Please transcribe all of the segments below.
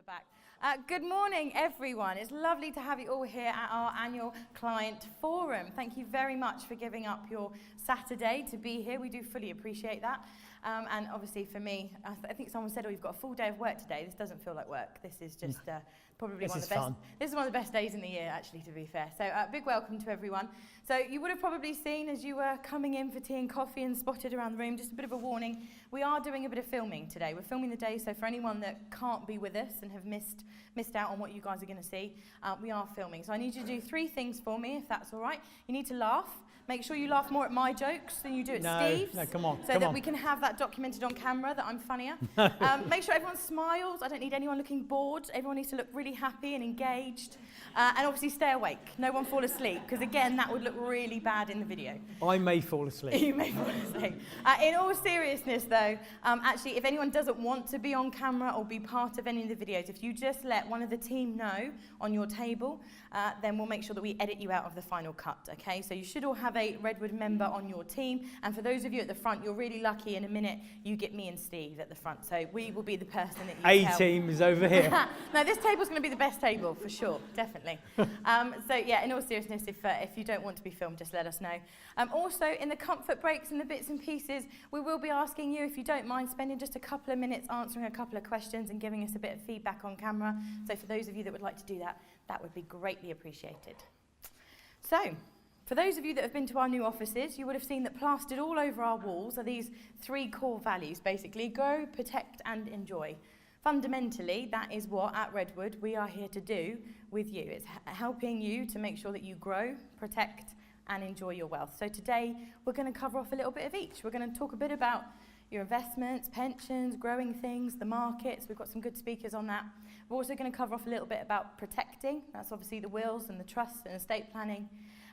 back. Good morning, everyone. It's lovely to have you all here at our annual client forum. Thank you very much for giving up your Saturday to be here. We do fully appreciate that. And obviously for me, I think someone said, oh, you've got a full day of work today. This doesn't feel like work. This is just probably one of the best. This is one of the best days in the year, actually, to be fair. So big welcome to everyone. So you would have probably seen as you were coming in for tea and coffee and spotted around the room, just a bit of a warning. We are doing a bit of filming today. We're filming the day, so for anyone that can't be with us and have missed out on what you guys are going to see, we are filming. So I need you to do 3 things for me, if that's all right. You need to laugh. Make sure you laugh more at my jokes than you do at Steve's. No, come on. So that we can have that documented on camera, that I'm funnier. Make sure everyone smiles. I don't need anyone looking bored. Everyone needs to look really happy and engaged. And obviously stay awake. No one fall asleep, because again, that would look really bad in the video. I may fall asleep. You may fall asleep. In all seriousness, though, actually, if anyone doesn't want to be on camera or be part of any of the videos, if you just let one of the team know on your table, then we'll make sure that we edit you out of the final cut, okay? So you should all have a Redwood member on your team. And for those of you at the front, you're really lucky. In a minute, you get me and Steve at the front. So we will be the person that you tell. A-team is over here. No, this table's going to be the best table, for sure, definitely. So yeah, in all seriousness, if you don't want to be filmed, just let us know. Also, in the comfort breaks and the bits and pieces, we will be asking you, if you don't mind, spending just a couple of minutes answering a couple of questions and giving us a bit of feedback on camera. So for those of you that would like to do that, that would be greatly appreciated. So, for those of you that have been to our new offices, you would have seen that plastered all over our walls are these 3 core values, basically: grow, protect, and enjoy. Fundamentally, that is what, at Redwood, we are here to do with you. It's helping you to make sure that you grow, protect, and enjoy your wealth. So today, we're going to cover off a little bit of each. We're going to talk a bit about your investments, pensions, growing things, the markets. We've got some good speakers on that. We're also going to cover off a little bit about protecting. That's obviously the wills and the trusts and estate planning.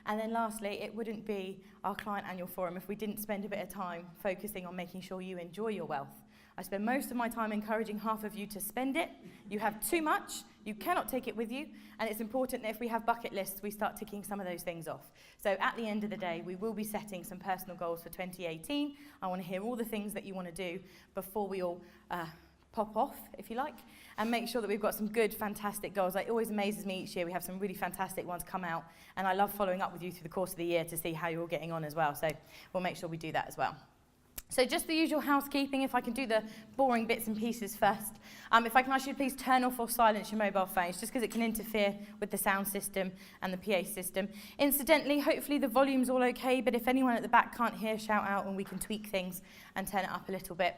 And then lastly, it wouldn't be our client annual forum if we didn't spend a bit of time focusing on making sure you enjoy your wealth. I spend most of my time encouraging half of you to spend it. You have too much, you cannot take it with you, and it's important that if we have bucket lists, we start ticking some of those things off. So at the end of the day, we will be setting some personal goals for 2018. I want to hear all the things that you want to do before we all pop off, if you like, and make sure that we've got some good, fantastic goals. It always amazes me each year. We have some really fantastic ones come out, and I love following up with you through the course of the year to see how you're all getting on as well. So we'll make sure we do that as well. So just the usual housekeeping, if I can do the boring bits and pieces first. If I can ask you to please turn off or silence your mobile phones, just because it can interfere with the sound system and the PA system. Incidentally, hopefully the volume's all okay, but if anyone at the back can't hear, shout out and we can tweak things and turn it up a little bit.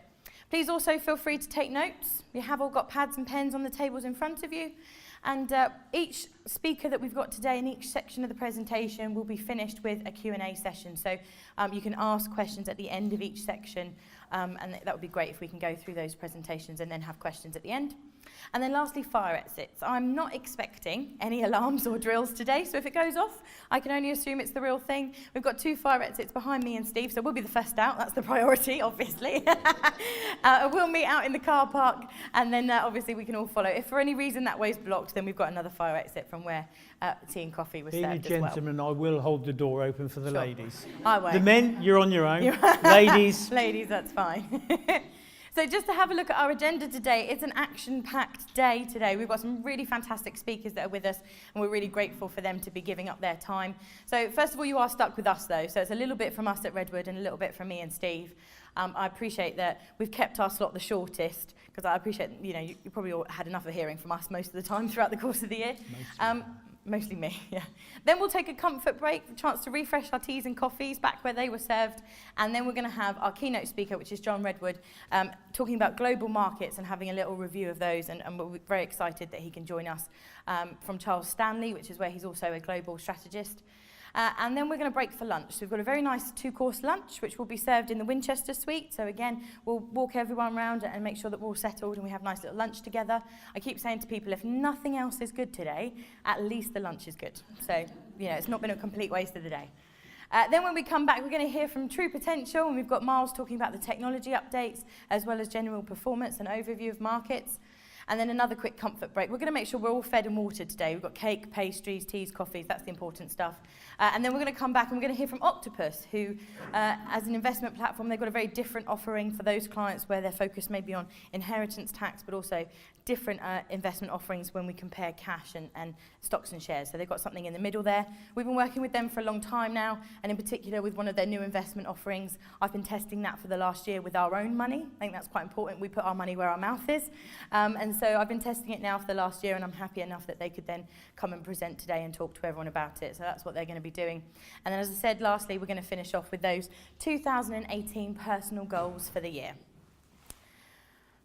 Please also feel free to take notes. You have all got pads and pens on the tables in front of you. And each speaker that we've got today in each section of the presentation will be finished with a Q&A session. So you can ask questions at the end of each section, and that would be great if we can go through those presentations and then have questions at the end. And then lastly, fire exits. I'm not expecting any alarms or drills today, so if it goes off, I can only assume it's the real thing. We've got 2 fire exits behind me and Steve, so we'll be the first out. That's the priority, obviously. We'll meet out in the car park, and then obviously we can all follow. If for any reason that way's blocked, then we've got another fire exit from where tea and coffee was served as well. Being a gentleman, I will hold the door open for the ladies. I won't. The men, you're on your own. Ladies. Ladies, that's fine. So just to have a look at our agenda today, it's an action-packed day today. We've got some really fantastic speakers that are with us, and we're really grateful for them to be giving up their time. So first of all, you are stuck with us, though. So it's a little bit from us at Redwood and a little bit from me and Steve. I appreciate that we've kept our slot the shortest, because I appreciate, you probably all had enough of hearing from us most of the time throughout the course of the year. Mostly me, yeah. Then we'll take a comfort break, a chance to refresh our teas and coffees back where they were served. And then we're going to have our keynote speaker, which is John Redwood, talking about global markets and having a little review of those. And we're very excited that he can join us from Charles Stanley, which is where he's also a global strategist. And then we're going to break for lunch. So we've got a very nice 2-course lunch, which will be served in the Winchester suite. So again, we'll walk everyone around and make sure that we're all settled and we have a nice little lunch together. I keep saying to people, if nothing else is good today, at least the lunch is good. So, it's not been a complete waste of the day. Then when we come back, we're going to hear from True Potential, and we've got Miles talking about the technology updates, as well as general performance and overview of markets. And then another quick comfort break. We're going to make sure we're all fed and watered today. We've got cake, pastries, teas, coffees. That's the important stuff. And then we're going to come back and we're going to hear from Octopus, who, as an investment platform, they've got a very different offering for those clients where their focus may be on inheritance tax, but also different investment offerings when we compare cash and stocks and shares. So they've got something in the middle there. We've been working with them for a long time now, and in particular with one of their new investment offerings. I've been testing that for the last year with our own money. I think that's quite important. We put our money where our mouth is. And so I've been testing it now for the last year, and I'm happy enough that they could then come and present today and talk to everyone about it. So that's what they're going to be doing. And then, as I said, lastly, we're going to finish off with those 2018 personal goals for the year.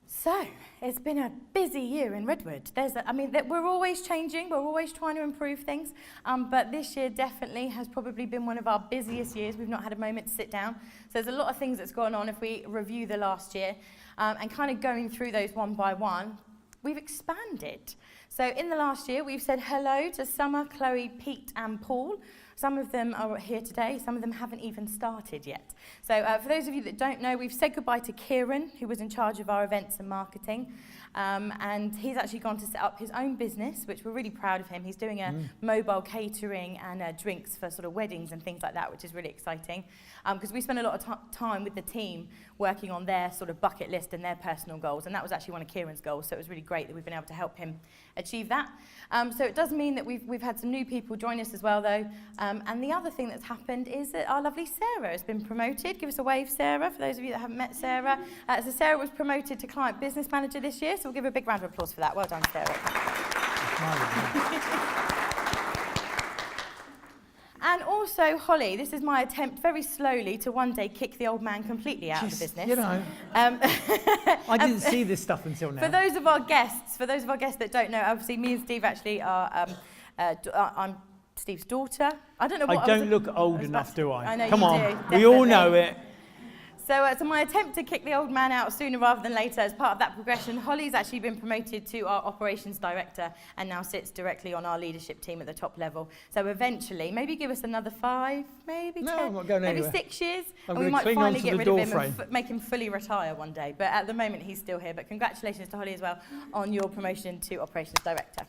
So, it's been a busy year in Redwood. We're always changing, we're always trying to improve things, but this year definitely has probably been one of our busiest years. We've not had a moment to sit down. So there's a lot of things that's gone on if we review the last year, and kind of going through those one by one. We've expanded. So in the last year, we've said hello to Summer, Chloe, Pete and Paul. Some of them are here today, some of them haven't even started yet. So for those of you that don't know, we've said goodbye to Kieran, who was in charge of our events and marketing. And he's actually gone to set up his own business, which we're really proud of him. He's doing a mobile catering and drinks for sort of weddings and things like that, which is really exciting. Because we spend a lot of time with the team working on their sort of bucket list and their personal goals. And that was actually one of Kieran's goals, so it was really great that we've been able to help him achieve that. So it does mean that we've had some new people join us as well, though. And the other thing that's happened is that our lovely Sarah has been promoted. Give us a wave, Sarah, for those of you that haven't met Sarah. So Sarah was promoted to Client Business Manager this year, so we'll give her a big round of applause for that. Well done, Sarah. And also, Holly, this is my attempt very slowly to one day kick the old man completely out of the business. You know, I didn't see this stuff until now. For those of our guests that don't know, obviously me and Steve actually are, I'm Steve's daughter. I don't know what I don't look old enough, do I? I know Come you on, do, we definitely. all know it. So my attempt to kick the old man out sooner rather than later as part of that progression, Holly's actually been promoted to our operations director and now sits directly on our leadership team at the top level. So eventually, maybe give us another 5, maybe 10, I'm not going maybe anywhere. 6 years, I'm and we gonna might cling finally onto get the rid of door him frame. and make him fully retire one day. But at the moment, he's still here. But congratulations to Holly as well on your promotion to operations director.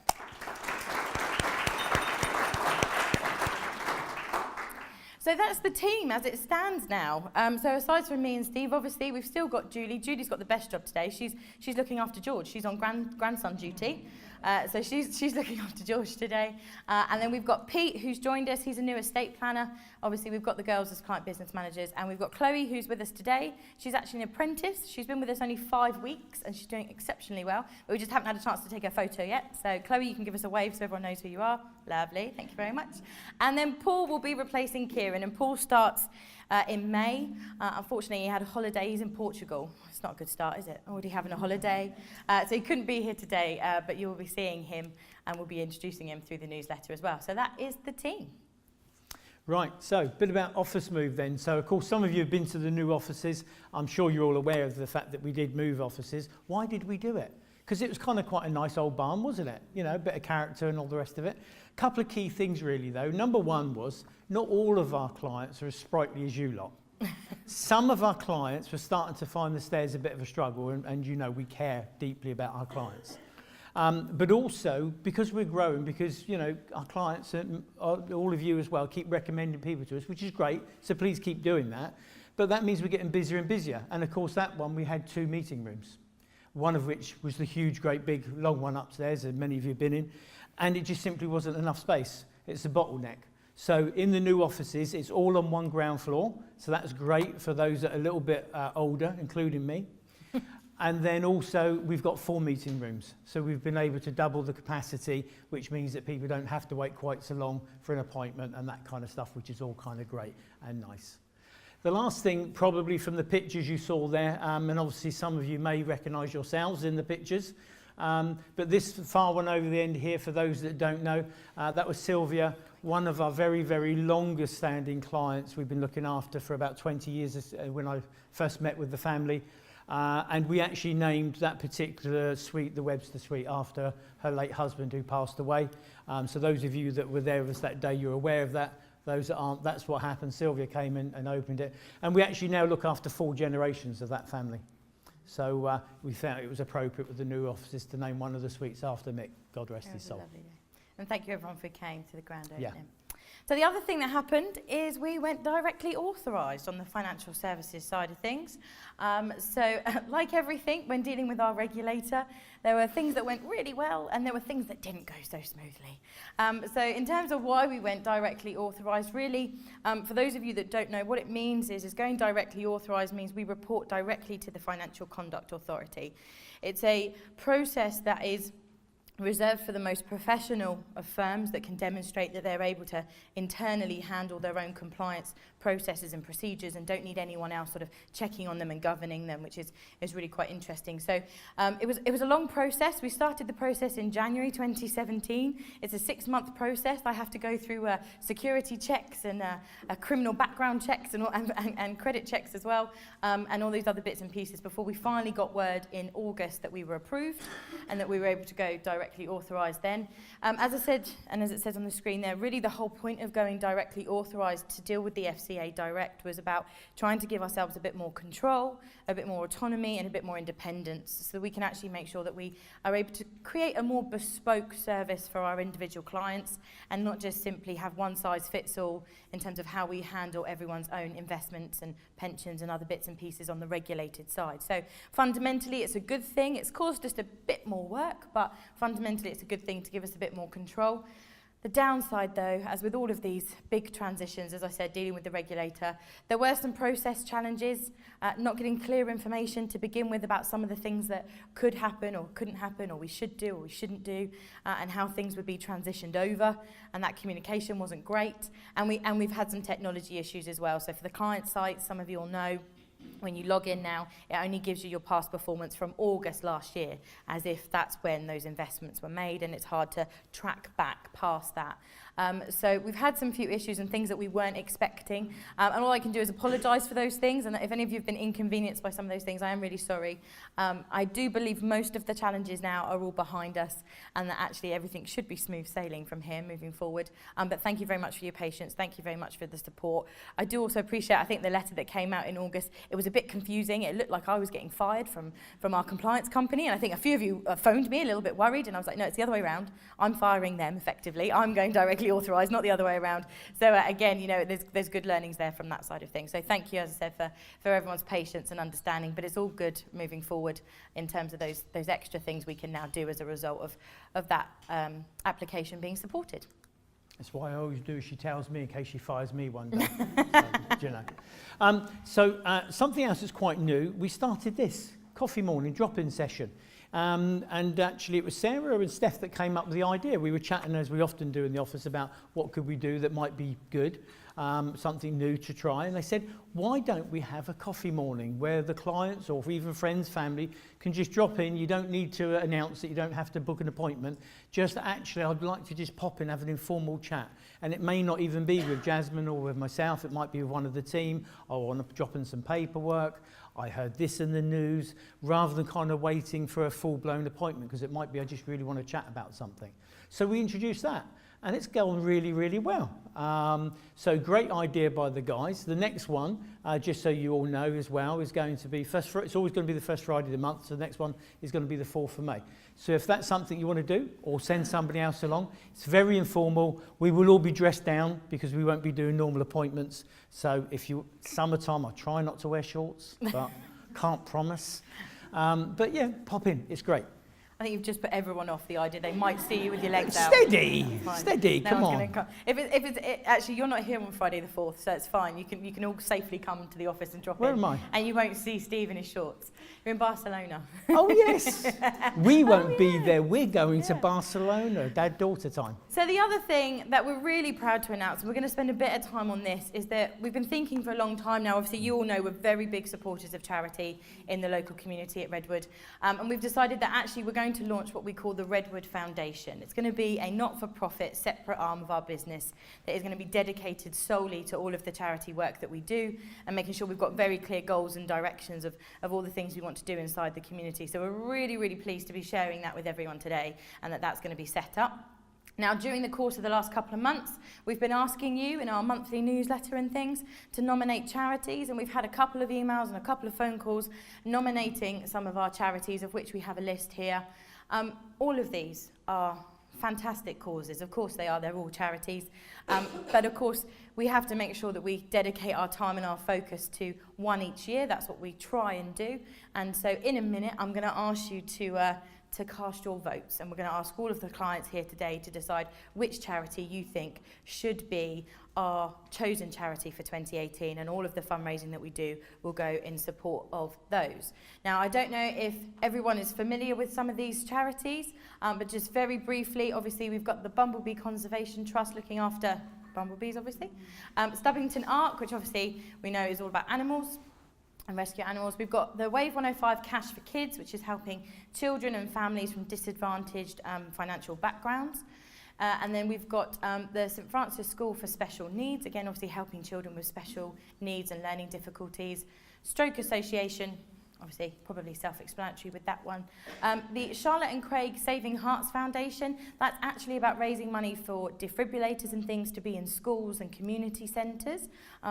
So that's the team as it stands now. So aside from me and Steve, obviously, we've still got Julie. Julie's got the best job today. She's looking after George. She's on grandson duty. So she's looking after George today. And then we've got Pete, who's joined us. He's a new estate planner. Obviously, we've got the girls as client business managers. And we've got Chloe, who's with us today. She's actually an apprentice. She's been with us only 5 weeks, and she's doing exceptionally well. But we just haven't had a chance to take her photo yet. So Chloe, you can give us a wave so everyone knows who you are. Lovely. Thank you very much. And then Paul will be replacing Kieran. And Paul starts in May. Unfortunately, he had a holiday. He's in Portugal. It's not a good start, is it? Already having a holiday. So he couldn't be here today, but you will be seeing him and we'll be introducing him through the newsletter as well. So that is the team. Right, so a bit about office move then. So, of course, some of you have been to the new offices. I'm sure you're all aware of the fact that we did move offices. Why did we do it? Because it was kind of quite a nice old barn, wasn't it? You know, a bit of character and all the rest of it. A couple of key things really, though. Number one was not all of our clients are as sprightly as you lot. Some of our clients were starting to find the stairs a bit of a struggle, and you know, we care deeply about our clients. But also, because we're growing, because, you know, our clients, and all of you as well, keep recommending people to us, which is great, so please keep doing that. But that means we're getting busier and busier. And of course, that one, we had 2 meeting rooms, one of which was the huge, great, big, long one upstairs, that many of you have been in, and it just simply wasn't enough space. It's a bottleneck. So in the new offices, it's all on one ground floor, so that's great for those that are a little bit older, including me. And then also, we've got 4 meeting rooms. So we've been able to double the capacity, which means that people don't have to wait quite so long for an appointment and that kind of stuff, which is all kind of great and nice. The last thing, probably from the pictures you saw there, and obviously some of you may recognise yourselves in the pictures, but this far one over the end here, for those that don't know, that was Sylvia, one of our very, very longest standing clients we've been looking after for about 20 years when I first met with the family. And we actually named that particular suite the Webster Suite after her late husband who passed away. So those of you that were there with us that day, you're aware of that. Those that aren't, that's what happened. Sylvia came in and opened it. And we actually now look after 4 generations of that family. So we felt it was appropriate with the new offices to name one of the suites after Mick, God rest his soul. Lovely day. And thank you everyone for came to the grand opening. Yeah. So the other thing that happened is we went directly authorised on the financial services side of things. Like everything, when dealing with our regulator, there were things that went really well and there were things that didn't go so smoothly. So in terms of why we went directly authorised, really, for those of you that don't know, what it means is going directly authorised means we report directly to the Financial Conduct Authority. It's a process that is reserved for the most professional of firms that can demonstrate that they're able to internally handle their own compliance processes and procedures and don't need anyone else sort of checking on them and governing them, which is really quite interesting. So it was a long process. We started the process in January 2017. It's a 6-month process. I have to go through security checks and criminal background checks and credit checks as well, and all these other bits and pieces before we finally got word in August that we were approved and that we were able to go directly authorised then. As I said, and as it says on the screen there, really the whole point of going directly authorised to deal with the FCA Direct was about trying to give ourselves a bit more control, a bit more autonomy and a bit more independence so that we can actually make sure that we are able to create a more bespoke service for our individual clients and not just simply have one size fits all in terms of how we handle everyone's own investments and pensions and other bits and pieces on the regulated side. So fundamentally it's a good thing. It's caused us a bit more work, but fundamentally it's a good thing to give us a bit more control. The downside, though, as with all of these big transitions, as I said, dealing with the regulator, there were some process challenges, not getting clear information to begin with about some of the things that could happen or couldn't happen or we should do or we shouldn't do, and how things would be transitioned over, and that communication wasn't great. And we've had some technology issues as well. So for the client site, some of you will know, when you log in now, it only gives you your past performance from August last year, as if that's when those investments were made, and it's hard to track back past that. So we've had some few issues and things that we weren't expecting, and all I can do is apologise for those things, and if any of you have been inconvenienced by some of those things, I am really sorry. I do believe most of the challenges now are all behind us, and that actually everything should be smooth sailing from here moving forward. But thank you very much for your patience, thank you very much for the support. I do also appreciate, I think the letter that came out in August, it was a bit confusing. It looked like I was getting fired from our compliance company, and I think a few of you phoned me a little bit worried, and I was like, no, it's the other way around. I'm firing them effectively. I'm going directly authorised, not the other way around. So again, you know, there's good learnings there from that side of things. So thank you, as I said, for everyone's patience and understanding, but it's all good moving forward in terms of those extra things we can now do as a result of that application being supported. That's why I always do as she tells me in case she fires me one day. So, you know. Something else that's quite new, we started this coffee morning drop-in session. And actually it was Sarah and Steph that came up with the idea. We were chatting, as we often do in the office, about what could we do that might be good, something new to try. And they said, why don't we have a coffee morning where the clients or even friends, family can just drop in. You don't need to announce it. You don't have to book an appointment. Just actually, I'd like to just pop in, have an informal chat. And it may not even be with Jasmine or with myself. It might be with one of the team. I want to drop in some paperwork. I heard this in the news, rather than kind of waiting for a full-blown appointment, because it might be I just really want to chat about something. So we introduced that, and it's going really, really well. So great idea by the guys. The next one, just so you all know as well, is going to be it's always going to be the first Friday of the month, so the next one is going to be the 4th of May. So if that's something you want to do, or send somebody else along, it's very informal. We will all be dressed down because we won't be doing normal appointments. So if summertime, I try not to wear shorts, but can't promise. But yeah, pop in, it's great. I think you've just put everyone off the idea. They might see you with your legs out. Steady, come on. Actually, you're not here on Friday the 4th, so it's fine. You can all safely come to the office and drop in. Where am I? And you won't see Steve in his shorts. You're in Barcelona. Oh, yes. We won't be there. We're going to Barcelona, dad-daughter time. So the other thing that we're really proud to announce, and we're going to spend a bit of time on this, is that we've been thinking for a long time now. Obviously, you all know we're very big supporters of charity in the local community at Redwood. And we've decided that actually we're going to launch what we call the Redwood Foundation. It's going to be a not-for-profit separate arm of our business that is going to be dedicated solely to all of the charity work that we do and making sure we've got very clear goals and directions of all the things we want to do inside the community. So we're really, really pleased to be sharing that with everyone today, and that's going to be set up. Now, during the course of the last couple of months, we've been asking you in our monthly newsletter and things to nominate charities, and we've had a couple of emails and a couple of phone calls nominating some of our charities, of which we have a list here. All of these are fantastic causes. Of course they are, they're all charities. But of course, we have to make sure that we dedicate our time and our focus to one each year. That's what we try and do. And so in a minute, I'm going to ask you to cast your votes. And we're going to ask all of the clients here today to decide which charity you think should be our chosen charity for 2018, and all of the fundraising that we do will go in support of those. Now, I don't know if everyone is familiar with some of these charities, but just very briefly, obviously we've got the Bumblebee Conservation Trust looking after bumblebees, obviously. Stubbington Ark, which obviously we know is all about animals and rescue animals. We've got the Wave 105 Cash for Kids, which is helping children and families from disadvantaged financial backgrounds. And then we've got the St Francis School for Special Needs, again obviously helping children with special needs and learning difficulties. Stroke Association, obviously probably self-explanatory with that one. The Charlotte and Craig Saving Hearts Foundation, that's actually about raising money for defibrillators and things to be in schools and community centres.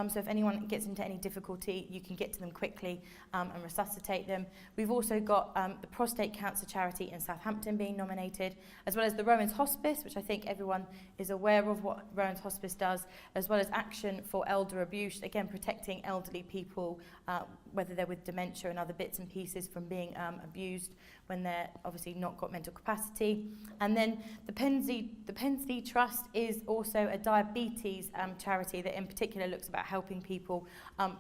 So if anyone gets into any difficulty, you can get to them quickly and resuscitate them. We've also got the Prostate Cancer Charity in Southampton being nominated, as well as the Rowan's Hospice, which I think everyone is aware of what Rowan's Hospice does, as well as Action for Elder Abuse, again protecting elderly people, whether they're with dementia and other bits and pieces from being abused when they're obviously not got mental capacity. And then the Pensy Trust is also a diabetes charity that in particular looks about helping people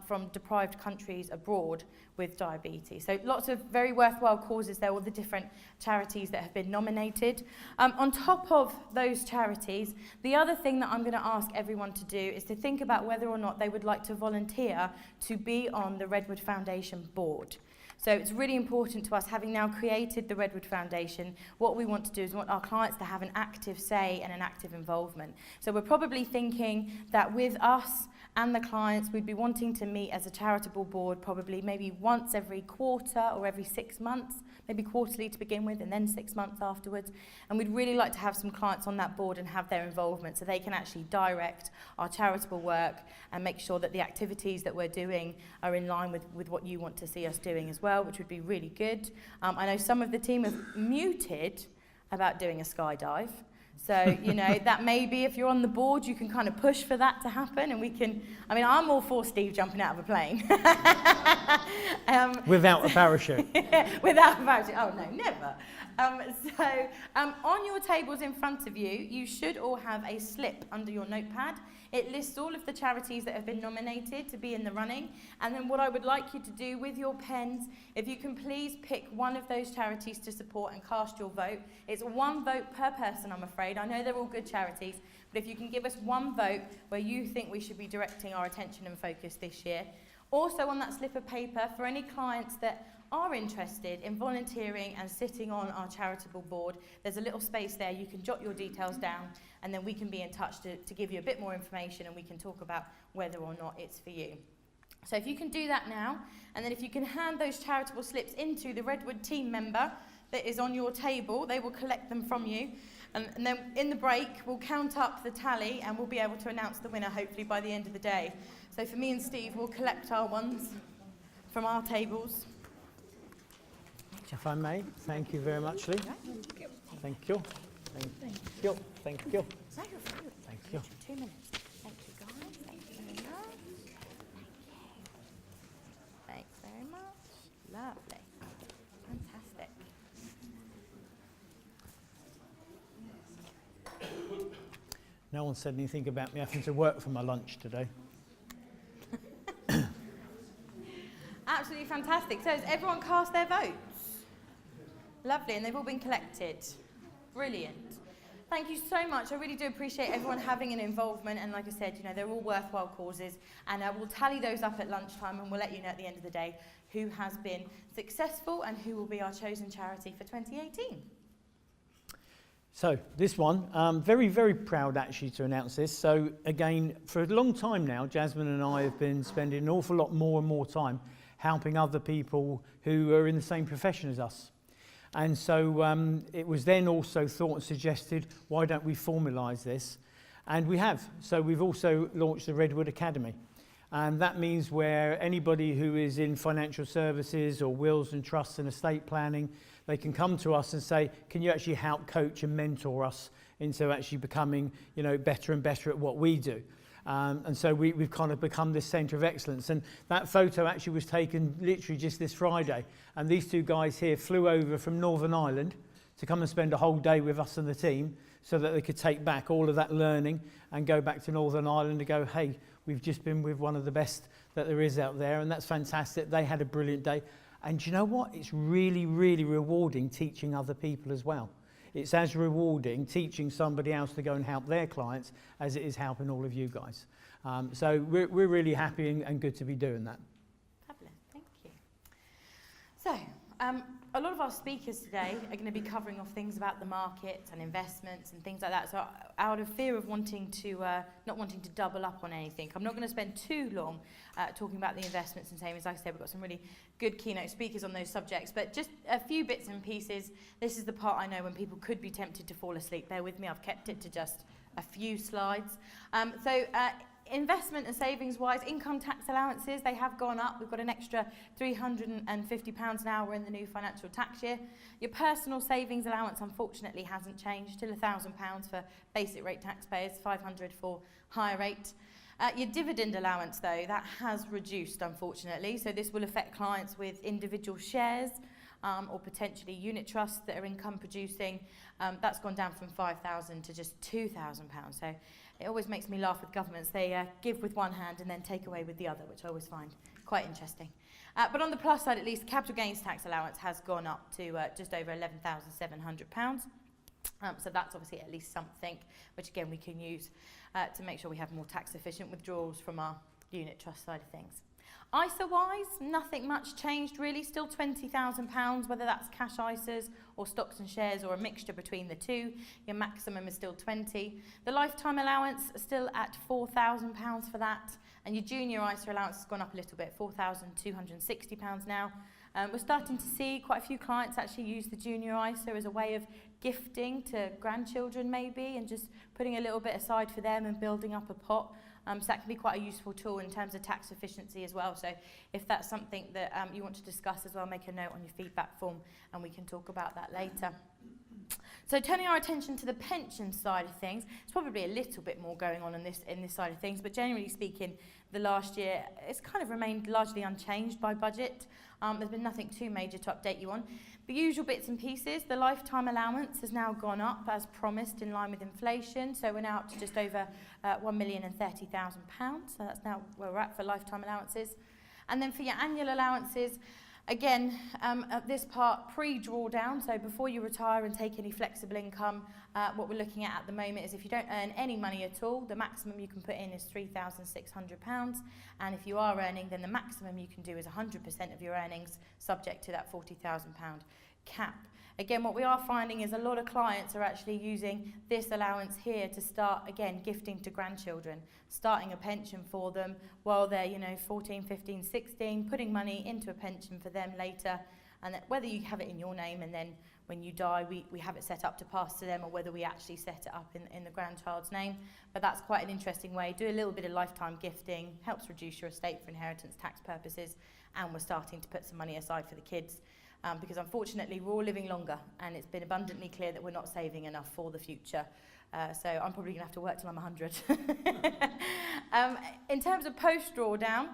from deprived countries abroad with diabetes. So lots of very worthwhile causes there, all the different charities that have been nominated. On top of those charities, the other thing that I'm going to ask everyone to do is to think about whether or not they would like to volunteer to be on the Redwood Foundation board. So it's really important to us, having now created the Redwood Foundation, what we want to do is we want our clients to have an active say and an active involvement. So we're probably thinking that with us and the clients, we'd be wanting to meet as a charitable board probably maybe once every quarter or every 6 months, maybe quarterly to begin with and then 6 months afterwards. And we'd really like to have some clients on that board and have their involvement so they can actually direct our charitable work and make sure that the activities that we're doing are in line with what you want to see us doing as well, which would be really good. I know some of the team have muted about doing a skydive. So, you know, that maybe if you're on the board, you can kind of push for that to happen and we can, I mean, I'm all for Steve jumping out of a plane. Without a parachute. Without a parachute, oh no, never. On your tables in front of you, you should all have a slip under your notepad. It lists all of the charities that have been nominated to be in the running. And then what I would like you to do with your pens, if you can please pick one of those charities to support and cast your vote. It's one vote per person, I'm afraid. I know they're all good charities, but if you can give us one vote where you think we should be directing our attention and focus this year. Also on that slip of paper, for any clients that are interested in volunteering and sitting on our charitable board, there's a little space there. You can jot your details down and then we can be in touch to give you a bit more information and we can talk about whether or not it's for you. So if you can do that now, and then if you can hand those charitable slips into the Redwood team member that is on your table, they will collect them from you. And then in the break, we'll count up the tally and we'll be able to announce the winner hopefully by the end of the day. So for me and Steve, we'll collect our ones from our tables. If I may, thank you very much, Lee. Thank you. Thank you. Thank you. Thank you. Thank you. 2 minutes. Thank you, guys. Thank you very much. Thank you. Thanks very much. Lovely. Fantastic. No one said anything about me having to work for my lunch today. Absolutely fantastic. So has everyone cast their votes? Lovely, and they've all been collected. Brilliant. Thank you so much. I really do appreciate everyone having an involvement, and like I said, you know, they're all worthwhile causes, and we'll tally those up at lunchtime and we'll let you know at the end of the day who has been successful and who will be our chosen charity for 2018. So this one, very, very proud actually to announce this. So again, for a long time now, Jasmine and I have been spending an awful lot more and more time helping other people who are in the same profession as us. And so it was then also thought and suggested, why don't we formalise this? And we have. So we've also launched the Redwood Academy. And that means where anybody who is in financial services or wills and trusts and estate planning, they can come to us and say, can you actually help coach and mentor us into actually becoming, you know, better and better at what we do? And so we've kind of become this centre of excellence. And that photo actually was taken literally just this Friday. And these two guys here flew over from Northern Ireland to come and spend a whole day with us and the team so that they could take back all of that learning and go back to Northern Ireland and go, hey, we've just been with one of the best that there is out there, and that's fantastic. They had a brilliant day. And do you know what? It's really, really rewarding teaching other people as well. It's as rewarding teaching somebody else to go and help their clients as it is helping all of you guys. So we're really happy and good to be doing that. Fabulous, thank you. So, a lot of our speakers today are going to be covering off things about the market and investments and things like that. So out of fear of wanting to, not wanting to double up on anything, I'm not going to spend too long talking about the investments and savings. Like I said, we've got some really good keynote speakers on those subjects, but just a few bits and pieces. This is the part I know when people could be tempted to fall asleep. Bear with me, I've kept it to just a few slides. Investment and savings wise, income tax allowances, they have gone up. We've got an extra £350 an hour in the new financial tax year. Your personal savings allowance unfortunately hasn't changed, still £1,000 for basic rate taxpayers, £500 for higher rate. Your dividend allowance though, that has reduced unfortunately, so this will affect clients with individual shares or potentially unit trusts that are income producing. That's gone down from £5,000 to just £2,000. So it always makes me laugh with governments. They give with one hand and then take away with the other, which I always find quite interesting. But on the plus side, at least, capital gains tax allowance has gone up to just over £11,700. So that's obviously at least something, which again we can use to make sure we have more tax efficient withdrawals from our unit trust side of things. ISA-wise, nothing much changed really, still £20,000, whether that's cash ISAs or stocks and shares or a mixture between the two. Your maximum is still 20. The lifetime allowance is still at £4,000 for that, and your junior ISA allowance has gone up a little bit, £4,260 now. We're starting to see quite a few clients actually use the junior ISA as a way of gifting to grandchildren maybe, and just putting a little bit aside for them and building up a pot. So that can be quite a useful tool in terms of tax efficiency as well. So if that's something that you want to discuss as well, make a note on your feedback form and we can talk about that later. So turning our attention to the pension side of things, there's probably a little bit more going on in this side of things, but generally speaking, the last year, it's kind of remained largely unchanged by budget. There's been nothing too major to update you on. The usual bits and pieces, the lifetime allowance has now gone up as promised in line with inflation. So we're now up to just over £1,030,000. So that's now where we're at for lifetime allowances. And then for your annual allowances, again, at this part, pre-drawdown, so before you retire and take any flexible income, what we're looking at the moment is if you don't earn any money at all, the maximum you can put in is £3,600. And if you are earning, then the maximum you can do is 100% of your earnings, subject to that £40,000 cap. Again, what we are finding is a lot of clients are actually using this allowance here to start, again, gifting to grandchildren, starting a pension for them while they're, 14, 15, 16, putting money into a pension for them later. And that whether you have it in your name and then when you die, we have it set up to pass to them, or whether we actually set it up in the grandchild's name. But that's quite an interesting way. Do a little bit of lifetime gifting, helps reduce your estate for inheritance tax purposes, and we're starting to put some money aside for the kids. Because unfortunately we're all living longer and it's been abundantly clear that we're not saving enough for the future. So I'm probably going to have to work till I'm 100. In terms of post-drawdown,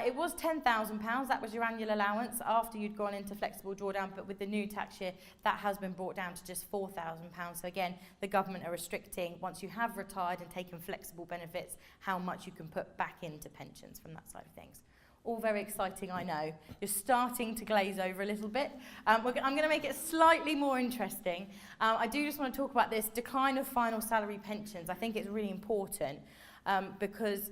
it was £10,000. That was your annual allowance after you'd gone into flexible drawdown, but with the new tax year, that has been brought down to just £4,000. So again, the government are restricting, once you have retired and taken flexible benefits, how much you can put back into pensions from that side of things. All very exciting, I know. You're starting to glaze over a little bit. I'm going to make it slightly more interesting. I do just want to talk about this decline of final salary pensions. I think it's really important because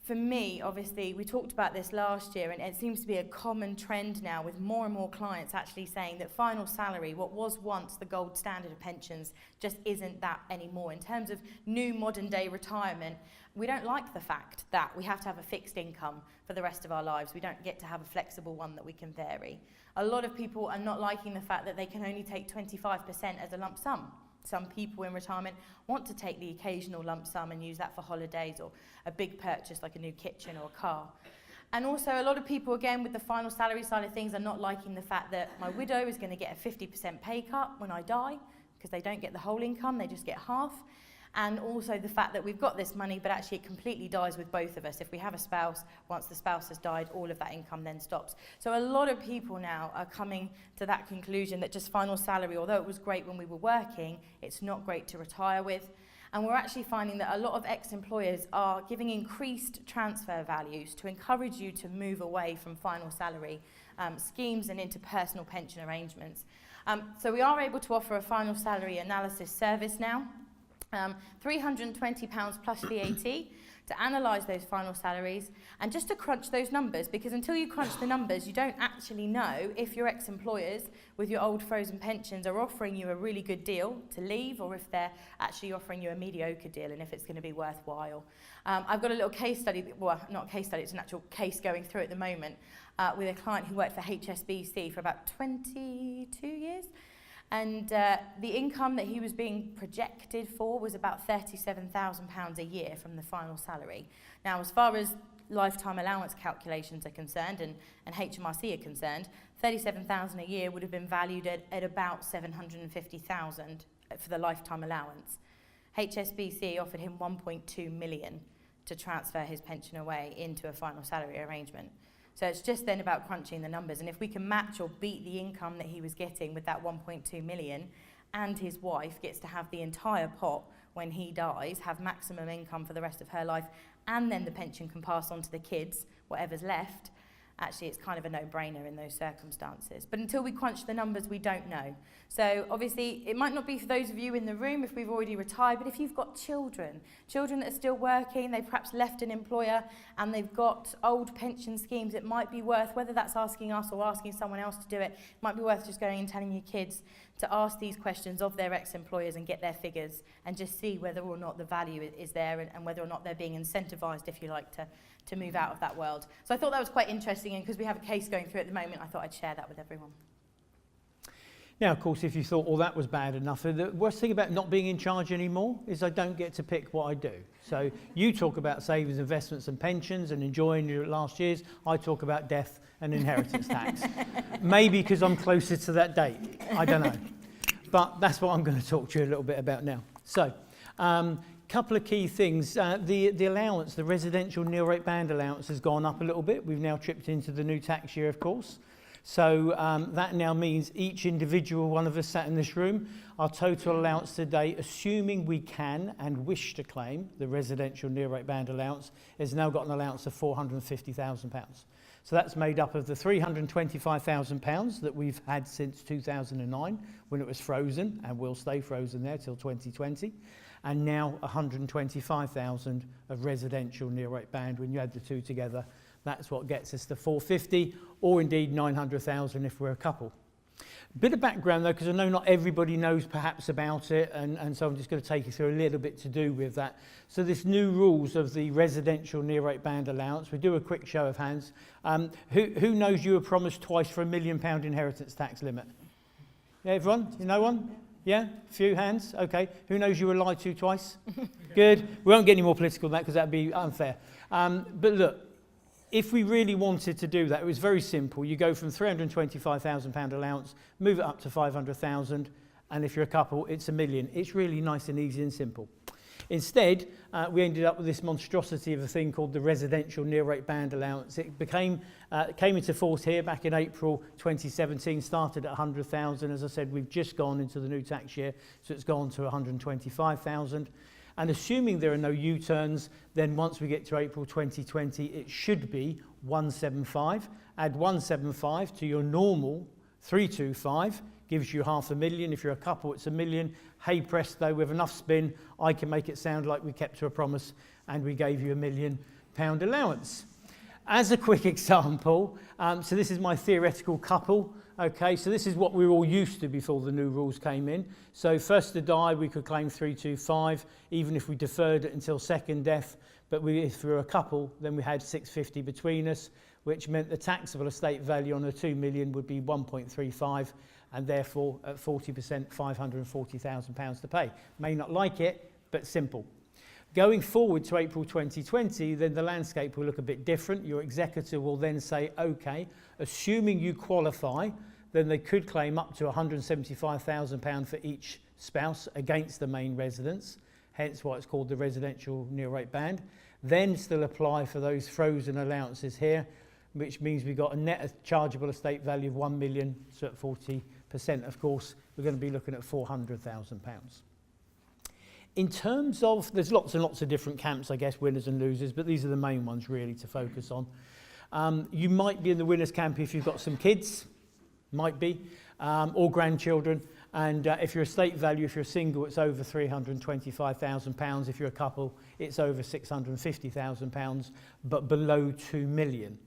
for me, obviously, we talked about this last year, and it seems to be a common trend now with more and more clients actually saying that final salary, what was once the gold standard of pensions, just isn't that anymore. In terms of new modern day retirement, we don't like the fact that we have to have a fixed income for the rest of our lives. We don't get to have a flexible one that we can vary. A lot of people are not liking the fact that they can only take 25% as a lump sum Some people in retirement want to take the occasional lump sum and use that for holidays or a big purchase like a new kitchen or a car. And also a lot of people, again, with the final salary side of things, are not liking the fact that my widow is going to get a 50% pay cut when I die, because they don't get the whole income, they just get half. And also the fact that we've got this money, but actually it completely dies with both of us. If we have a spouse, once the spouse has died, all of that income then stops. So a lot of people now are coming to that conclusion that just final salary, although it was great when we were working, it's not great to retire with. And we're actually finding that a lot of ex-employers are giving increased transfer values to encourage you to move away from final salary schemes and into personal pension arrangements. So we are able to offer a final salary analysis service now. £320 plus VAT to analyse those final salaries and just to crunch those numbers, because until you crunch the numbers you don't actually know if your ex-employers with your old frozen pensions are offering you a really good deal to leave, or if they're actually offering you a mediocre deal and if it's going to be worthwhile. I've got a little case study, well, not a case study, it's an actual case going through at the moment with a client who worked for HSBC for about 22 years. And the income that he was being projected for was about £37,000 a year from the final salary. Now, as far as lifetime allowance calculations are concerned and HMRC are concerned, £37,000 a year would have been valued at about £750,000 for the lifetime allowance. HSBC offered him £1.2 million to transfer his pension away into a final salary arrangement. So it's just then about crunching the numbers, and if we can match or beat the income that he was getting with that 1.2 million, and his wife gets to have the entire pot when he dies, have maximum income for the rest of her life, and then the pension can pass on to the kids, whatever's left, actually it's kind of a no-brainer in those circumstances. But until we crunch the numbers, we don't know. So obviously, it might not be for those of you in the room if we've already retired, but if you've got children that are still working, they've perhaps left an employer and they've got old pension schemes, it might be worth, whether that's asking us or asking someone else to do it, it might be worth just going and telling your kids to ask these questions of their ex-employers and get their figures and just see whether or not the value is there and whether or not they're being incentivised, if you like, to move out of that world. So I thought that was quite interesting, and because we have a case going through at the moment, I thought I'd share that with everyone. Now, of course, if you thought, well, that was bad enough, the worst thing about not being in charge anymore is I don't get to pick what I do. So you talk about savings, investments and pensions and enjoying your last years. I talk about death and inheritance tax. Maybe because I'm closer to that date. I don't know. But that's what I'm going to talk to you a little bit about now. So, couple of key things. The allowance, the residential nil rate band allowance has gone up a little bit. We've now tripped into the new tax year, of course. So that now means each individual one of us sat in this room, our total allowance today, assuming we can and wish to claim the residential nil rate band allowance, has now got an allowance of £450,000. So that's made up of the £325,000 that we've had since 2009 when it was frozen and will stay frozen there till 2020. And now 125,000 of residential nil rate band. When you add the two together, that's what gets us to 450, or indeed 900,000 if we're a couple. Bit of background though, because I know not everybody knows perhaps about it, and so I'm just going to take you through a little bit to do with that. So this new rules of the residential nil rate band allowance, we do a quick show of hands. Who knows you were promised twice for £1 million inheritance tax limit? Yeah, everyone? You know one? Yeah, few hands. Okay. Who knows you were lied to twice? Good. We won't get any more political than that because that'd be unfair. But look, if we really wanted to do that, it was very simple. You go from £325,000 allowance, move it up to 500,000, and if you're a couple, it's £1 million. It's really nice and easy and simple. Instead, we ended up with this monstrosity of a thing called the residential nil rate band allowance. It came into force here back in April 2017, started at 100,000. As I said, we've just gone into the new tax year, so it's gone to 125,000. And assuming there are no U-turns, then once we get to April 2020, it should be 175. Add 175 to your normal 325, gives you £500,000. If you're a couple, it's £1 million. Hey presto, with enough spin, I can make it sound like we kept to a promise and we gave you £1 million allowance. As a quick example, so this is my theoretical couple. Okay, so this is what we were all used to before the new rules came in. So first to die, we could claim 325, even if we deferred it until second death. But if we were a couple, then we had 650 between us, which meant the taxable estate value on the 2 million would be 1.35, and therefore at 40%, £540,000 to pay. May not like it, but simple. Going forward to April 2020, then the landscape will look a bit different. Your executor will then say, okay, assuming you qualify, then they could claim up to £175,000 for each spouse against the main residence, hence why it's called the residential nil rate band. Then still apply for those frozen allowances here, which means we've got a net chargeable estate value of 1 million, so at 40%, of course, we're going to be looking at £400,000. In terms of, there's lots and lots of different camps, I guess, winners and losers, but these are the main ones really to focus on. You might be in the winners camp if you've got some kids, might be, or grandchildren. And if you're estate value, if you're single, it's over £325,000. If you're a couple, it's over £650,000, but below 2 million.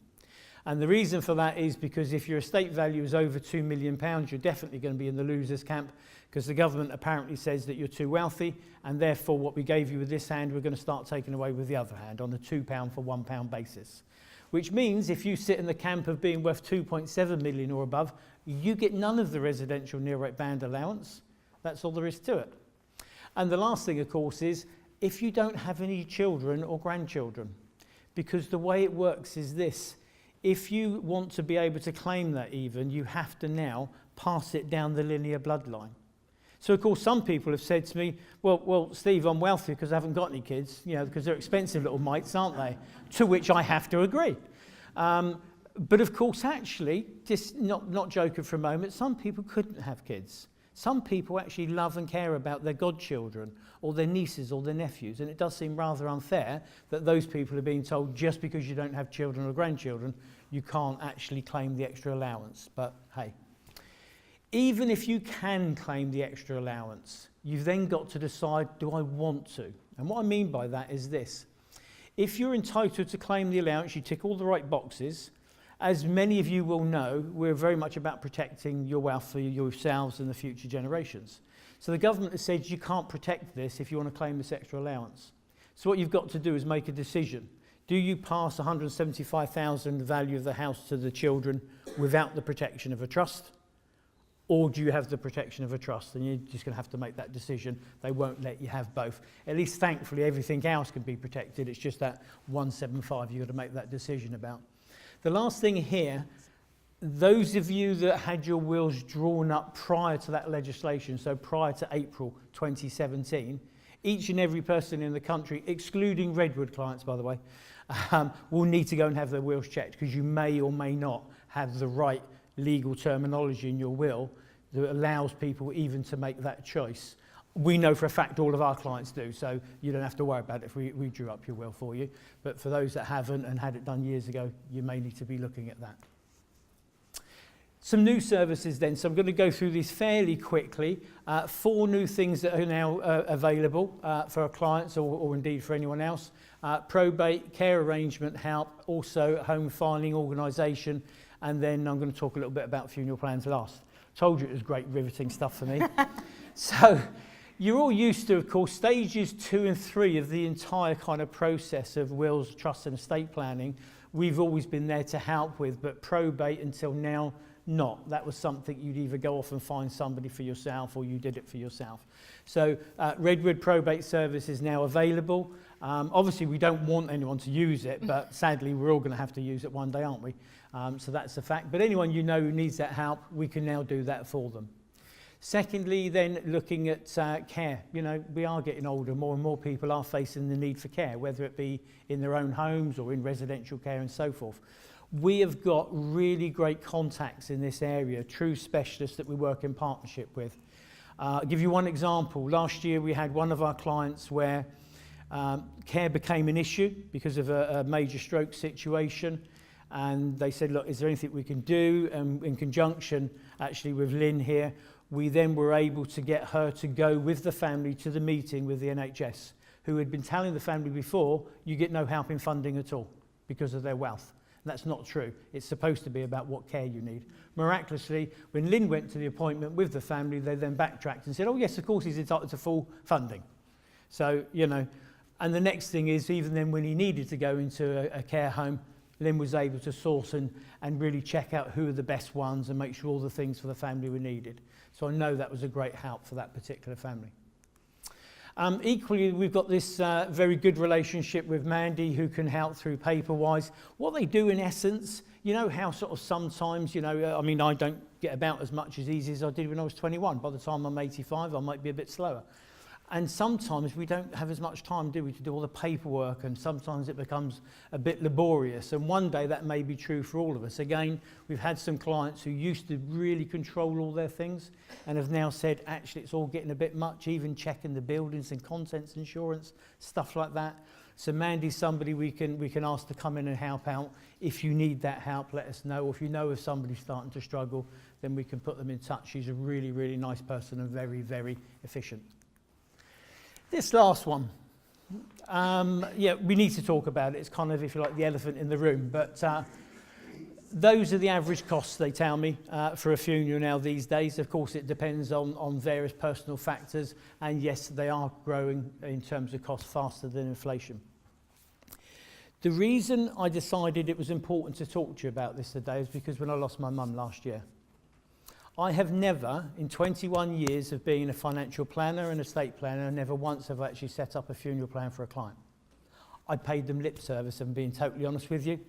And the reason for that is because if your estate value is over £2 million, you're definitely going to be in the losers camp, because the government apparently says that you're too wealthy, and therefore what we gave you with this hand, we're going to start taking away with the other hand on a £2 for £1 basis. Which means if you sit in the camp of being worth 2.7 million or above, you get none of the residential nil rate band allowance. That's all there is to it. And the last thing, of course, is if you don't have any children or grandchildren, because the way it works is this: if you want to be able to claim that even, you have to now pass it down the linear bloodline. So, of course, some people have said to me, well, Steve, I'm wealthy because I haven't got any kids, you know, because they're expensive little mites, aren't they? To which I have to agree. But, of course, actually, just not joking for a moment, some people couldn't have kids. Some people actually love and care about their godchildren or their nieces or their nephews, and it does seem rather unfair that those people are being told just because you don't have children or grandchildren, you can't actually claim the extra allowance. But, hey. Even if you can claim the extra allowance, you've then got to decide, do I want to? And what I mean by that is this. If you're entitled to claim the allowance, you tick all the right boxes. As many of you will know, we're very much about protecting your wealth for yourselves and the future generations. So the government has said you can't protect this if you want to claim this extra allowance. So what you've got to do is make a decision. Do you pass £175,000 value of the house to the children without the protection of a trust? Or do you have the protection of a trust? And you're just going to have to make that decision. They won't let you have both. At least, thankfully, everything else can be protected. It's just that 175 you've got to make that decision about. The last thing here, those of you that had your wills drawn up prior to that legislation, so prior to April 2017, each and every person in the country, excluding Redwood clients, by the way, will need to go and have their wills checked, because you may or may not have the right legal terminology in your will that allows people even to make that choice. We know for a fact all of our clients do, so you don't have to worry about it if we drew up your will for you. But for those that haven't and had it done years ago, you may need to be looking at that. Some new services then, so I'm going to go through these fairly quickly. 4 new things that are now available for our clients or indeed for anyone else. Probate, care arrangement help, also home filing organisation, and then I'm going to talk a little bit about funeral plans last. Told you it was great riveting stuff for me. So you're all used to, of course, stages 2 and 3 of the entire kind of process of wills, trusts and estate planning. We've always been there to help with, but probate until now, not. That was something you'd either go off and find somebody for yourself or you did it for yourself. So Redwood Probate Service is now available. Obviously, we don't want anyone to use it, but sadly, we're all going to have to use it one day, aren't we? So that's a fact. But anyone you know who needs that help, we can now do that for them. Secondly, then, looking at care. You know, we are getting older. More and more people are facing the need for care, whether it be in their own homes or in residential care and so forth. We have got really great contacts in this area, true specialists that we work in partnership with. I'll give you one example. Last year, we had one of our clients where care became an issue because of a major stroke situation. And they said, look, is there anything we can do? And in conjunction, actually, with Lynn here, we then were able to get her to go with the family to the meeting with the NHS, who had been telling the family before, you get no help in funding at all because of their wealth. And that's not true. It's supposed to be about what care you need. Miraculously, when Lynn went to the appointment with the family, they then backtracked and said, oh, yes, of course, he's entitled to full funding. So, you know, and the next thing is, even then when he needed to go into a care home, Lynn was able to source and really check out who are the best ones and make sure all the things for the family were needed. So I know that was a great help for that particular family. Equally, we've got this very good relationship with Mandy, who can help through paper-wise. What they do in essence, you know how sort of sometimes, you know, I mean, I don't get about as much as easy as I did when I was 21. By the time I'm 85, I might be a bit slower. And sometimes we don't have as much time, do we, to do all the paperwork, and sometimes it becomes a bit laborious. And one day that may be true for all of us. Again, we've had some clients who used to really control all their things and have now said, actually, it's all getting a bit much, even checking the buildings and contents insurance, stuff like that. So Mandy's somebody we can ask to come in and help out. If you need that help, let us know. Or if you know of somebody starting to struggle, then we can put them in touch. She's a really, really nice person and very, very efficient. This last one, yeah, we need to talk about it. It's kind of, if you like, the elephant in the room. But those are the average costs, they tell me, for a funeral now these days. Of course, it depends on various personal factors. And yes, they are growing in terms of cost faster than inflation. The reason I decided it was important to talk to you about this today is because when I lost my mum last year, I have never, in 21 years of being a financial planner and estate planner, never once have I actually set up a funeral plan for a client. I paid them lip service, and being totally honest with you.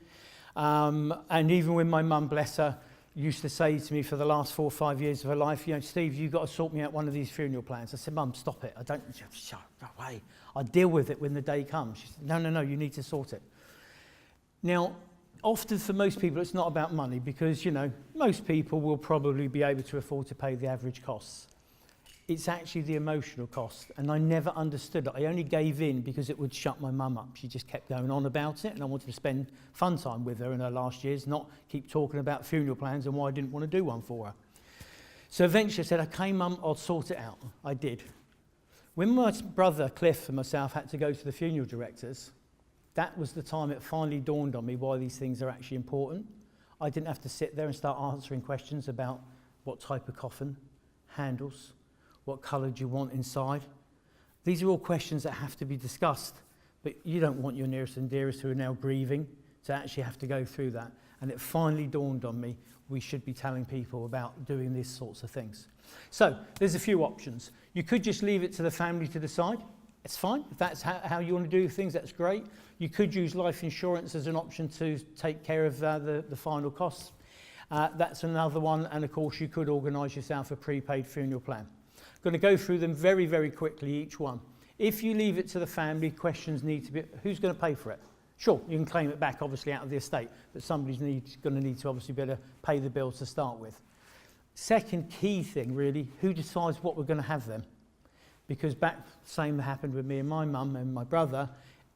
And even when my mum, bless her, used to say to me for the last 4 or 5 years of her life, you know, Steve, you've got to sort me out one of these funeral plans. I said, Mum, stop it. I don't, shut away. I deal with it when the day comes. She said, no, you need to sort it. Now, often for most people, it's not about money because, you know, most people will probably be able to afford to pay the average costs. It's actually the emotional cost, and I never understood it. I only gave in because it would shut my mum up. She just kept going on about it, and I wanted to spend fun time with her in her last years, not keep talking about funeral plans and why I didn't want to do one for her. So eventually I said, okay, Mum, I'll sort it out. I did. When my brother Cliff and myself had to go to the funeral directors, that was the time it finally dawned on me why these things are actually important. I didn't have to sit there and start answering questions about what type of coffin, handles, what colour do you want inside. These are all questions that have to be discussed, but you don't want your nearest and dearest who are now grieving to actually have to go through that. And it finally dawned on me we should be telling people about doing these sorts of things. So there's a few options. You could just leave it to the family to decide. It's fine. If that's how you want to do things, that's great. You could use life insurance as an option to take care of the final costs. That's another one. And of course, you could organise yourself a prepaid funeral plan. I'm going to go through them very, very quickly, each one. If you leave it to the family, questions need to be, who's going to pay for it? Sure, you can claim it back, obviously, out of the estate, but somebody's going to need to obviously be able to pay the bills to start with. Second key thing, really, who decides what we're going to have then? Because same happened with me and my mum and my brother.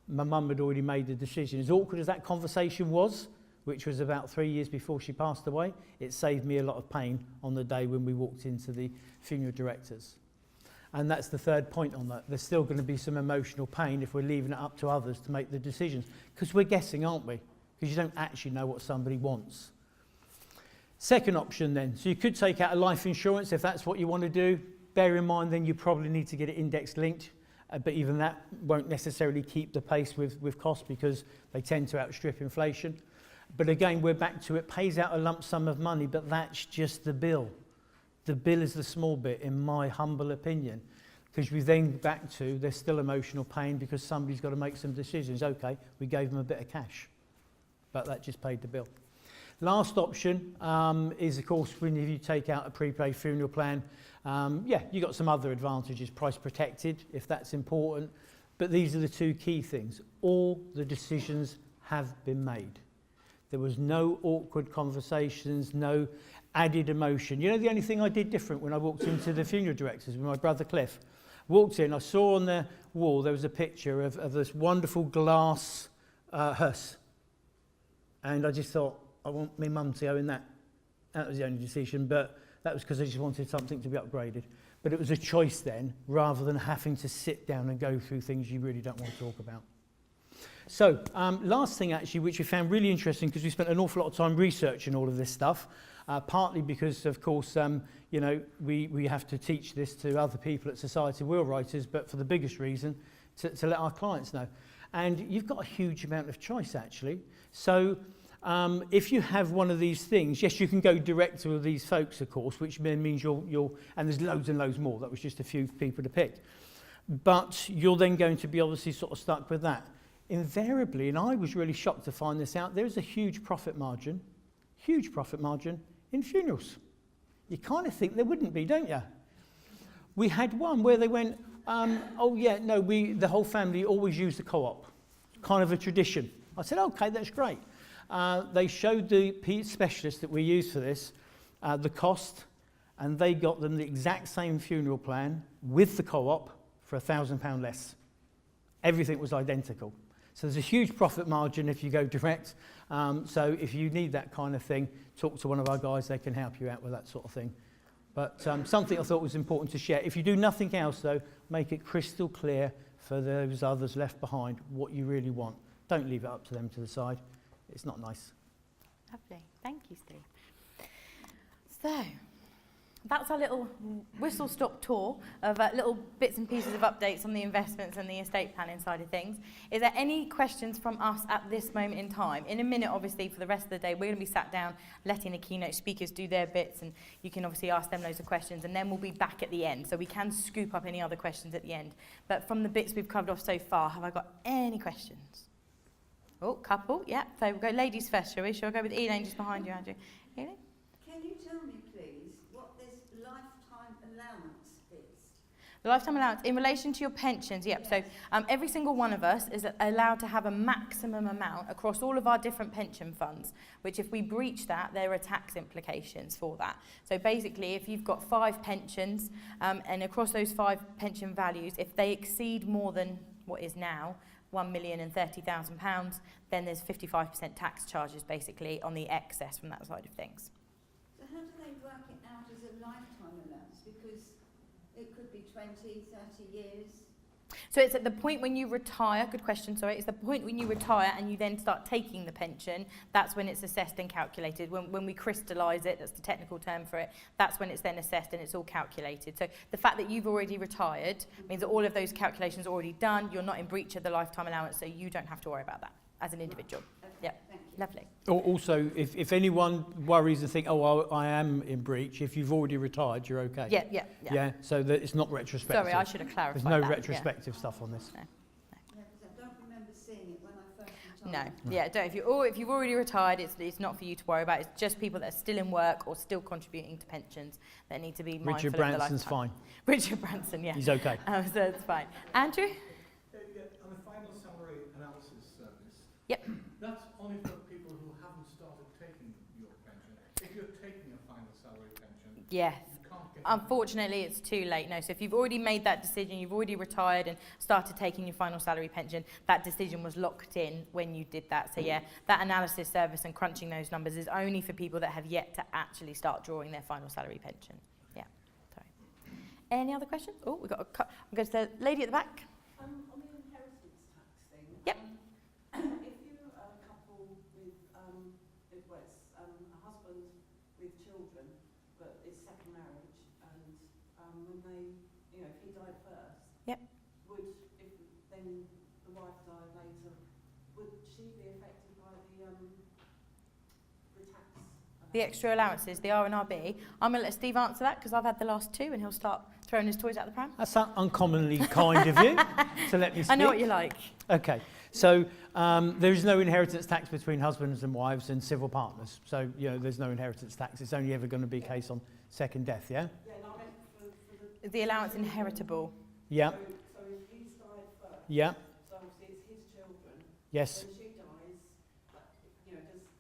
My mum had already made the decision. As awkward as that conversation was, which was about 3 years before she passed away, it saved me a lot of pain on the day when we walked into the funeral directors. And that's the third point on that. There's still going to be some emotional pain if we're leaving it up to others to make the decisions. Because we're guessing, aren't we? Because you don't actually know what somebody wants. Second option then. So you could take out a life insurance if that's what you want to do. Bear in mind then you probably need to get it index linked. But even that won't necessarily keep the pace with costs because they tend to outstrip inflation. But again, we're back to it pays out a lump sum of money, but that's just the bill. The bill is the small bit, in my humble opinion, because we then back to there's still emotional pain because somebody's got to make some decisions. Okay, we gave them a bit of cash, but that just paid the bill. Last option is, of course, when you take out a prepaid funeral plan, yeah, you got some other advantages, price protected, if that's important. But these are the two key things. All the decisions have been made. There was no awkward conversations, no added emotion. You know, the only thing I did different when I walked into the funeral directors with my brother Cliff, walked in, I saw on the wall there was a picture of this wonderful glass hearse. And I just thought, I want my mum to go in that. That was the only decision, but that was because I just wanted something to be upgraded. But it was a choice then, rather than having to sit down and go through things you really don't want to talk about. So, last thing actually, which we found really interesting, because we spent an awful lot of time researching all of this stuff, partly because, of course, you know, we have to teach this to other people at Society of Will Writers, but for the biggest reason, to let our clients know. And you've got a huge amount of choice, actually. So, if you have one of these things, yes, you can go direct to these folks, of course, which then means you'll and there's loads and loads more. That was just a few people to pick. But you're then going to be obviously sort of stuck with that. Invariably, and I was really shocked to find this out, there is a huge profit margin in funerals. You kind of think there wouldn't be, don't you? We had one where they went, oh yeah, no, the whole family always used the co-op, kind of a tradition. I said, okay, that's great. They showed the specialist that we used for this the cost, and they got them the exact same funeral plan with the co-op for £1,000 less. Everything was identical. So there's a huge profit margin if you go direct. So if you need that kind of thing, talk to one of our guys. They can help you out with that sort of thing. But something I thought was important to share. If you do nothing else, though, make it crystal clear for those others left behind what you really want. Don't leave it up to them to decide. It's not nice. Lovely. Thank you, Steve. So, that's our little whistle-stop tour of little bits and pieces of updates on the investments and the estate planning side of things. Is there any questions from us at this moment in time? In a minute, obviously, for the rest of the day, we're going to be sat down letting the keynote speakers do their bits, and you can obviously ask them loads of questions, and then we'll be back at the end, so we can scoop up any other questions at the end. But from the bits we've covered off so far, have I got any questions? Oh, couple, yeah. So we'll go ladies first, shall we? Shall I go with Elaine just behind you, Andrew? Elaine? Can you tell me, please, what this lifetime allowance is? The lifetime allowance, in relation to your pensions, yep. Yes. So every single one of us is allowed to have a maximum amount across all of our different pension funds, which if we breach that, there are tax implications for that. So basically, if you've got 5 pensions, and across those 5 pension values, if they exceed more than what is now, £1,030,000, then there's 55% tax charges basically on the excess from that side of things. So how do they work it out as a lifetime allowance? Because it could be 20, 30 years. So it's at the point when you retire, good question, sorry, it's the point when you retire and you then start taking the pension, that's when it's assessed and calculated. When we crystallise it, that's the technical term for it, that's when it's then assessed and it's all calculated. So the fact that you've already retired means that all of those calculations are already done, you're not in breach of the lifetime allowance, so you don't have to worry about that as an individual. Okay, Yep, thank you. lovely. Also, if anyone worries and think, oh, I am in breach, if you've already retired, you're okay. Yeah. So that it's not retrospective. Sorry, I should have clarified There's no that. retrospective stuff on this. No. Yeah, because I don't remember seeing it when I first No, retired. yeah, don't. If you've already retired, it's not for you to worry about. It's just people that are still in work or still contributing to pensions that need to be mindful Richard of the Branson's lifetime. fine. Richard Branson, yeah. He's okay. So it's fine. Andrew? On the final salary analysis service, Yep. that's only for people who haven't started taking your pension. If you're taking a final salary pension, Yes. you can't get... Unfortunately, it's too late. No. So if you've already made that decision, you've already retired and started taking your final salary pension, that decision was locked in when you did that. So yeah, that analysis service and crunching those numbers is only for people that have yet to actually start drawing their final salary pension. Yeah. Sorry. Any other questions? Oh, we've got a I'll go to the lady at the back. On the inheritance tax thing, Yep. If you're a couple with, it's a husband with children, but it's second marriage, and when they, if he died first, Yep. if then the wife died later, would she be affected by the tax? The extra allowances, the R&RB. I'm going to let Steve answer that because I've had the last 2 and he'll start throwing his toys out the pram. That's uncommonly kind of you to let me speak. I know what you like. Okay, so there is no inheritance tax between husbands and wives and civil partners. So, there's no inheritance tax. It's only ever going to be a case on second death, yeah? Yeah, and I meant for Is the allowance inheritable? Yeah, so if he's died first, yeah, so obviously it's his children, yes. when she dies,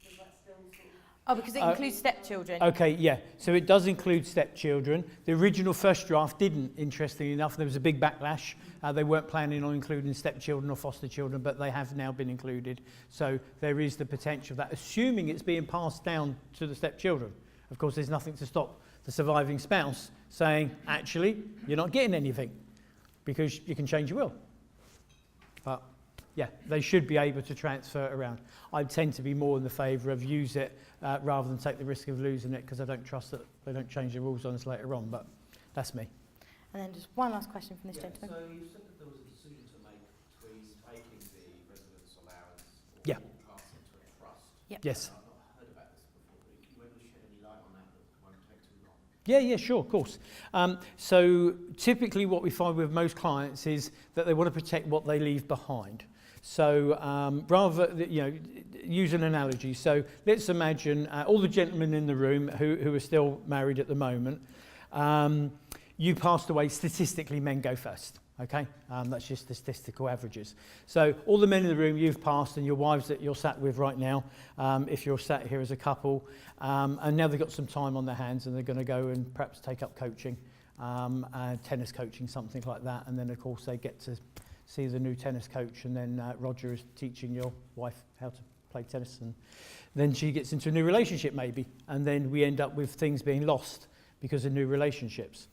does that still sort of... Oh, because it includes stepchildren. Okay, yeah. So it does include stepchildren. The original first draft didn't, interestingly enough. There was a big backlash. They weren't planning on including stepchildren or foster children, but they have now been included. So there is the potential of that, assuming it's being passed down to the stepchildren. Of course, there's nothing to stop the surviving spouse saying, actually, you're not getting anything because you can change your will. But yeah, they should be able to transfer it around. I tend to be more in the favour of use it rather than take the risk of losing it because I don't trust that they don't change the rules on us later on, but that's me. And then just one last question from this gentleman. So you said that there was a decision to make between taking the residence allowance or Yeah. passing to a trust. Yes. I've not heard about this before, but if you won't shed any light on that, that won't take too long. Yeah, sure, of course. So typically what we find with most clients is that they want to protect what they leave behind. So use an analogy. So let's imagine all the gentlemen in the room who are still married at the moment. You passed away, statistically men go first. Okay, that's just the statistical averages. So all the men in the room, you've passed, and your wives that you're sat with right now, if you're sat here as a couple, and now they've got some time on their hands and they're going to go and perhaps take up coaching, tennis coaching, something like that. And then of course they get to see the new tennis coach, and then Roger is teaching your wife how to play tennis, and then she gets into a new relationship maybe, and then we end up with things being lost because of new relationships.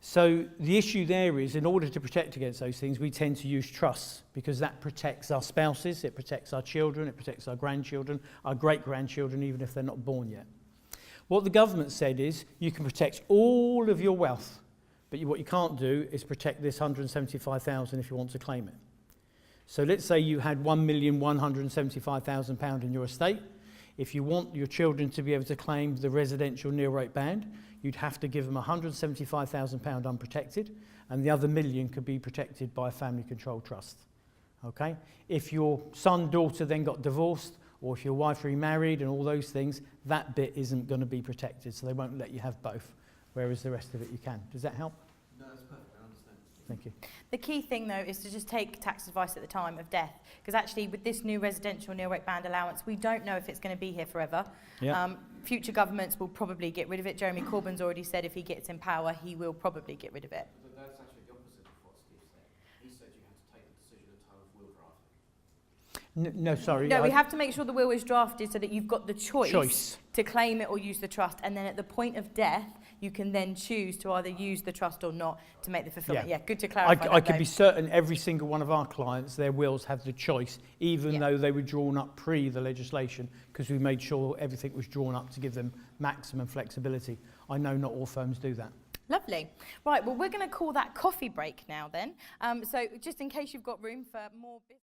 So the issue there is, in order to protect against those things, we tend to use trusts, because that protects our spouses, it protects our children, it protects our grandchildren, our great-grandchildren, even if they're not born yet. What the government said is, you can protect all of your wealth, but what you can't do is protect this £175,000 if you want to claim it. So let's say you had £1,175,000 in your estate. If you want your children to be able to claim the residential nil rate band, you'd have to give them £175,000 unprotected, and the other £1 million could be protected by a family control trust. Okay? If your son, daughter then got divorced, or if your wife remarried and all those things, that bit isn't going to be protected, so they won't let you have both, whereas the rest of it you can. Does that help? No, that's perfect. I understand. Thank you. The key thing, though, is to just take tax advice at the time of death, because actually with this new residential nil rate band allowance, we don't know if it's going to be here forever. Yeah. Future governments will probably get rid of it. Jeremy Corbyn's already said if he gets in power, he will probably get rid of it. But that's actually the opposite of what Steve said. He said you had to take the decision at the time of will drafting. No, sorry. No, we have to make sure the will is drafted so that you've got the choice to claim it or use the trust, and then at the point of death, you can then choose to either use the trust or not to make the fulfillment. Yeah, good to clarify. I can be certain every single one of our clients, their wills have the choice, even though they were drawn up pre the legislation, because we made sure everything was drawn up to give them maximum flexibility. I know not all firms do that. Lovely. Right, well, we're going to call that coffee break now then. So just in case you've got room for more business.